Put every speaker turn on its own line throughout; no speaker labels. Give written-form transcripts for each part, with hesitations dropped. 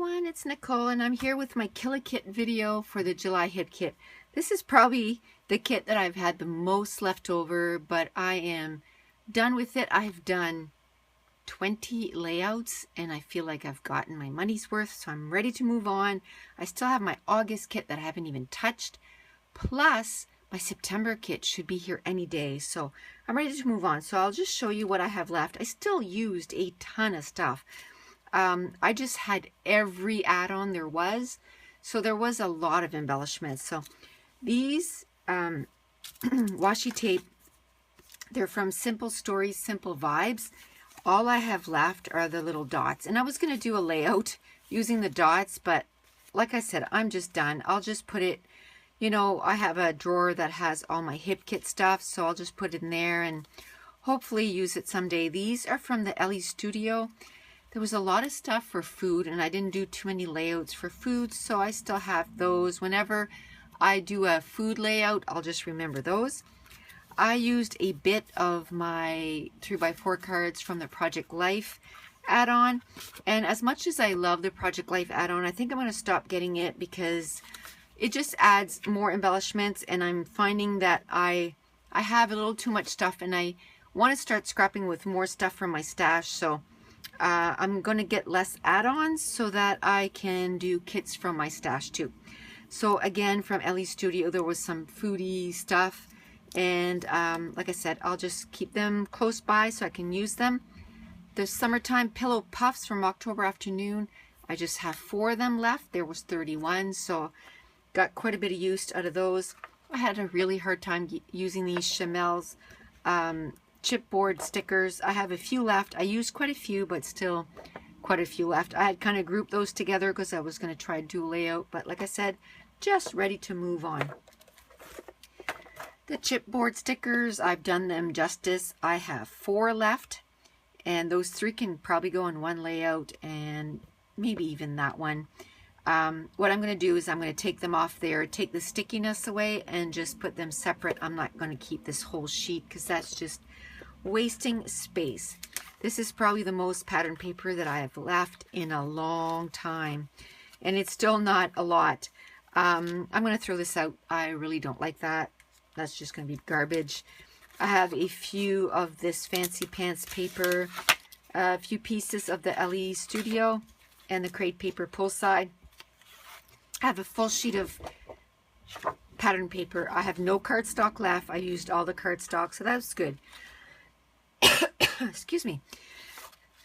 everyone, it's Nicole and I'm here with my Killer Kit video for the July Hit Kit. This is probably the kit that I've had the most left over, but I am done with it. I've done 20 layouts and I feel like I've gotten my money's worth, so I'm ready to move on. I still have my August kit that I haven't even touched, plus my September kit should be here any day, so I'm ready to move on. So I'll just show you what I have left. I still used a ton of stuff. I just had every add-on there was, so there was a lot of embellishments. So these washi tape, they're from Simple Stories, Simple Vibes. All I have left are the little dots, and I was going to do a layout using the dots, but like I said, I'm just done. I'll just put it, you know, I have a drawer that has all my hip kit stuff, so I'll just put it in there and hopefully use it someday. These are from the Ellie Studio. There was a lot of stuff for food, and I didn't do too many layouts for food, so I still have those. Whenever I do a food layout, I'll just remember those. I used a bit of my 3x4 cards from the Project Life add-on, and as much as I love the Project Life add-on, I think I'm going to stop getting it because it just adds more embellishments, and I'm finding that I have a little too much stuff, and I want to start scrapping with more stuff from my stash, so I'm going to get less add-ons so that I can do kits from my stash too. So again, from Ellie Studio, there was some foodie stuff, and like I said, I'll just keep them close by so I can use them. The Summertime Pillow Puffs from October Afternoon, I just have 4 of them left. There was 31, so got quite a bit of use out of those. I had a really hard time using these Chamel's chipboard stickers. I have a few left. I used quite a few, but still quite a few left. I had kind of grouped those together because I was going to try to do a layout, but like I said, just ready to move on. The chipboard stickers, I've done them justice. I have 4 left, and those 3 can probably go in one layout, and maybe even that one. What I'm going to do is I'm going to take them off there, take the stickiness away, and just put them separate. I'm not going to keep this whole sheet because that's just wasting space. This is probably the most pattern paper that I have left in a long time, and it's still not a lot. I'm going to throw this out. I really don't like that. That's just going to be garbage. I have a few of this Fancy Pants paper, a few pieces of the Ellie Studio, and the Crate Paper Pull Side. I have a full sheet of pattern paper. I have no cardstock left. I used all the cardstock, so that's good. Excuse me.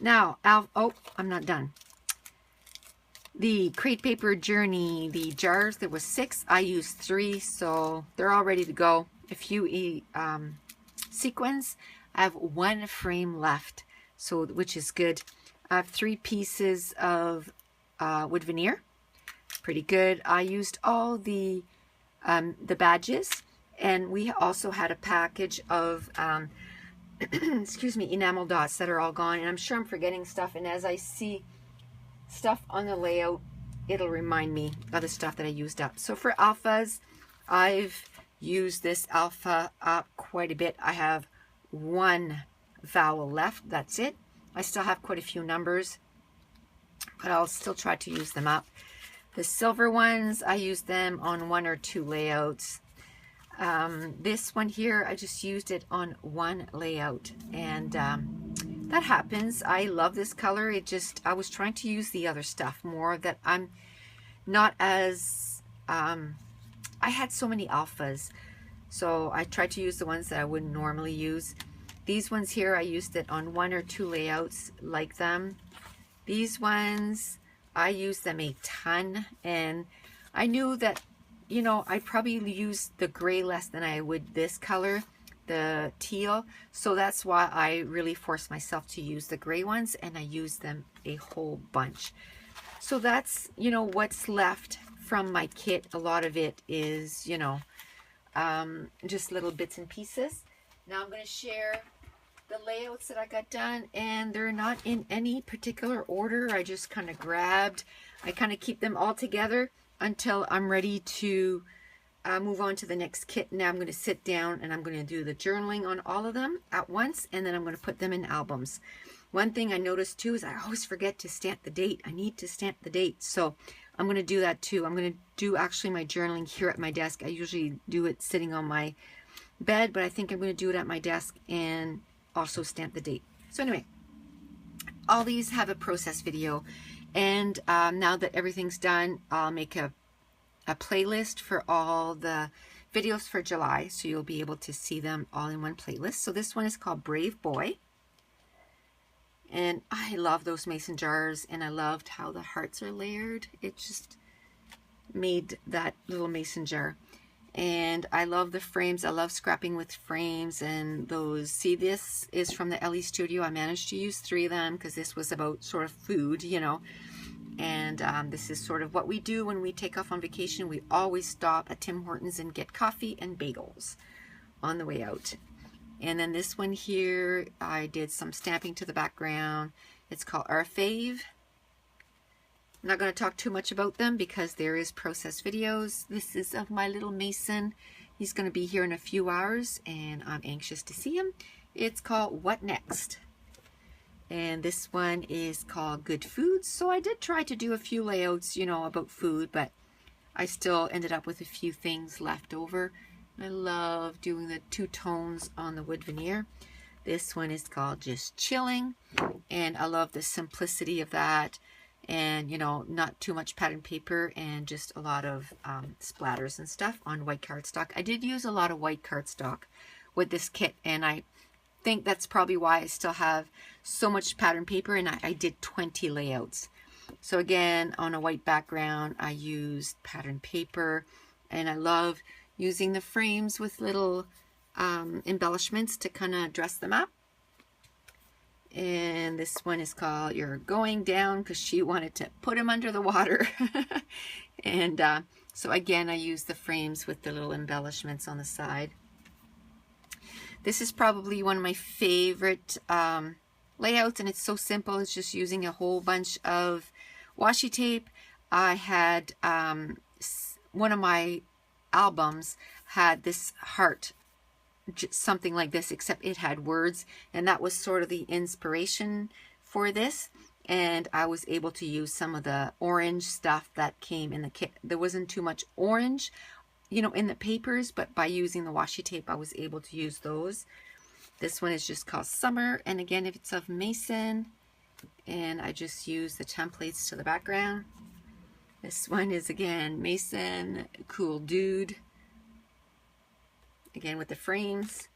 Now, I'm not done. The Crate Paper Journey, the jars, there was 6. I used 3, so they're all ready to go. A few sequins. I have 1 frame left, so which is good. I have 3 pieces of wood veneer. Pretty good. I used all the badges, and we also had a package of excuse me, enamel dots that are all gone, and I'm sure I'm forgetting stuff, and as I see stuff on the layout, it'll remind me of the stuff that I used up. So for alphas, I've used this alpha up quite a bit. I have 1 vowel left, that's it. I still have quite a few numbers, but I'll still try to use them up. The silver ones, I used them on 1 or 2 layouts. This one here, I just used it on 1 layout, and that happens. I love this color. I was trying to use the other stuff more that I'm not as, I had so many alphas, so I tried to use the ones that I wouldn't normally use. These ones here, I used it on 1 or 2 layouts like them. These ones, I used them a ton, and I knew that, you know, I probably use the gray less than I would this color, the teal, so that's why I really forced myself to use the gray ones, and I used them a whole bunch. So that's, you know, what's left from my kit. A lot of it is, you know, just little bits and pieces. Now I'm going to share the layouts that I got done, and they're not in any particular order. I just kind of grabbed, I kind of keep them all together until I'm ready to move on to the next kit. Now I'm going to sit down and I'm going to do the journaling on all of them at once, and then I'm going to put them in albums. One thing I noticed too is I always forget to stamp the date. I need to stamp the date. So I'm going to do that too. I'm going to do actually my journaling here at my desk. I usually do it sitting on my bed, but I think I'm going to do it at my desk and also stamp the date. So anyway, all these have a process video, and now that everything's done, I'll make a playlist for all the videos for July, so you'll be able to see them all in one playlist. So this one is called Brave Boy, and I love those mason jars, and I loved how the hearts are layered. It just made that little mason jar. And I love the frames. I love scrapping with frames and those. See, this is from the LE Studio. I managed to use 3 of them because this was about sort of food, you know. And this is sort of what we do when we take off on vacation. We always stop at Tim Hortons and get coffee and bagels on the way out. And then this one here, I did some stamping to the background. It's called Our Fave. I'm not going to talk too much about them because there is process videos. This is of my little mason. He's going to be here in a few hours and I'm anxious to see him. It's called What Next? And this one is called Good Foods. So I did try to do a few layouts, you know, about food, but I still ended up with a few things left over. I love doing the 2 tones on the wood veneer. This one is called Just Chilling, and I love the simplicity of that. And, you know, not too much pattern paper and just a lot of splatters and stuff on white cardstock. I did use a lot of white cardstock with this kit, and I think that's probably why I still have so much pattern paper, and I did 20 layouts. So again, on a white background, I used pattern paper, and I love using the frames with little embellishments to kind of dress them up. And this one is called You're Going Down, because she wanted to put him under the water. And so again, I used the frames with the little embellishments on the side. This is probably one of my favorite layouts, and it's so simple. It's just using a whole bunch of washi tape. I had one of my albums had this heart, something like this, except it had words, and that was sort of the inspiration for this. And I was able to use some of the orange stuff that came in the kit. There wasn't too much orange, you know, in the papers, but by using the washi tape I was able to use those. This one is just called Summer, and again, if it's of mason, and I just use the templates to the background. This one is again mason, Cool Dude, again with the frames.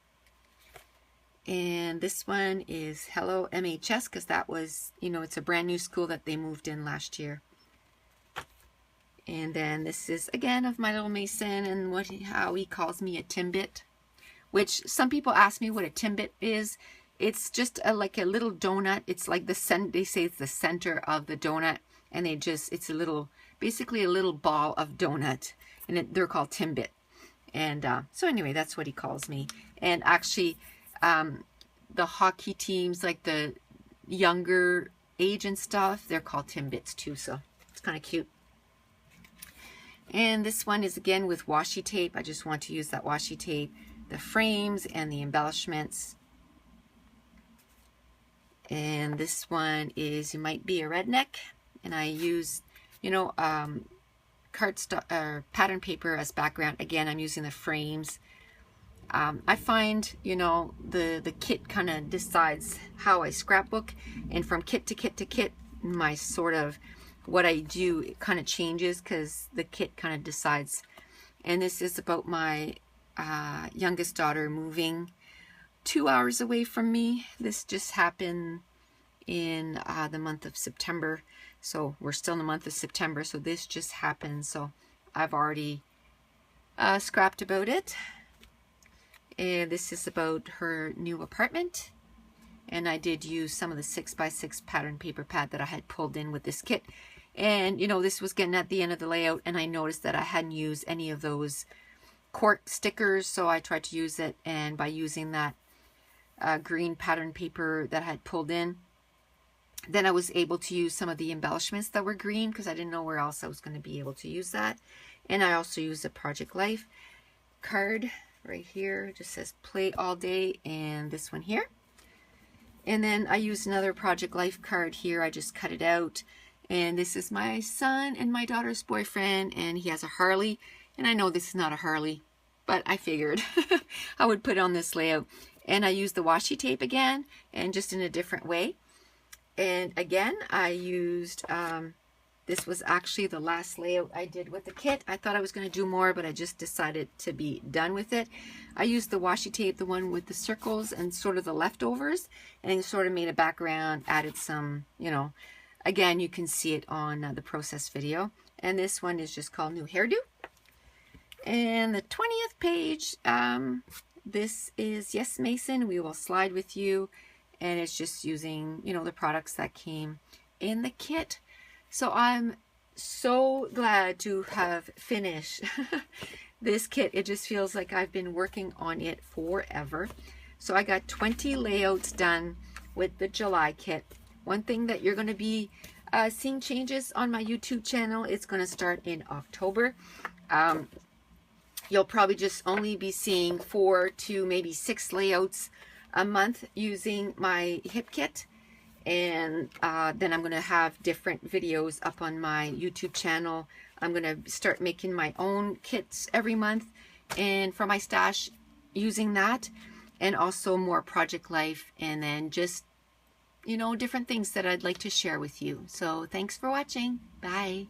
And this one is Hello MHS, because that was, you know, it's a brand new school that they moved in last year. And then this is again of my little mason, and how he calls me a Timbit, which some people ask me what a Timbit is. It's just like a little donut. It's like they say it's the center of the donut, and it's a little, basically a little ball of donut, and they're called Timbit. And so anyway, that's what he calls me. And actually, the hockey teams, like the younger age and stuff, they're called Timbits too, so it's kind of cute. And this one is again with washi tape. I just want to use that washi tape, the frames and the embellishments. And this one is You Might Be a Redneck, and I use, you know, cardstock or pattern paper as background. Again, I'm using the frames. I find, you know, the kit kind of decides how I scrapbook, and from kit to kit to kit, my sort of what I do, it kind of changes because the kit kind of decides. And this is about my youngest daughter moving 2 hours away from me. This just happened in the month of September. So we're still in the month of September, so this just happened. So I've already scrapped about it. And this is about her new apartment. And I did use some of the 6x6 pattern paper pad that I had pulled in with this kit. And, you know, this was getting at the end of the layout, and I noticed that I hadn't used any of those cork stickers, so I tried to use it. And by using that green pattern paper that I had pulled in, then I was able to use some of the embellishments that were green, because I didn't know where else I was going to be able to use that. And I also used a Project Life card right here. It just says play all day, and this one here. And then I used another Project Life card here. I just cut it out. And this is my son and my daughter's boyfriend, and he has a Harley. And I know this is not a Harley, but I figured I would put on this layout. And I used the washi tape again, and just in a different way. And again, I used, this was actually the last layout I did with the kit. I thought I was going to do more, but I just decided to be done with it. I used the washi tape, the one with the circles and sort of the leftovers, and sort of made a background, added some, you know, again, you can see it on the process video. And this one is just called New Hairdo. And the 20th page, this is Yes Mason, We Will Slide With You. And it's just using, you know, the products that came in the kit. So I'm so glad to have finished this kit. It just feels like I've been working on it forever. So I got 20 layouts done with the July kit. One thing that you're going to be seeing changes on my YouTube channel, it's going to start in October. You'll probably just only be seeing 4 to maybe 6 layouts a month using my hip kit. And then I'm going to have different videos up on my YouTube channel. I'm going to start making my own kits every month and for my stash using that, and also more Project Life, and then just, you know, different things that I'd like to share with you. So thanks for watching. Bye.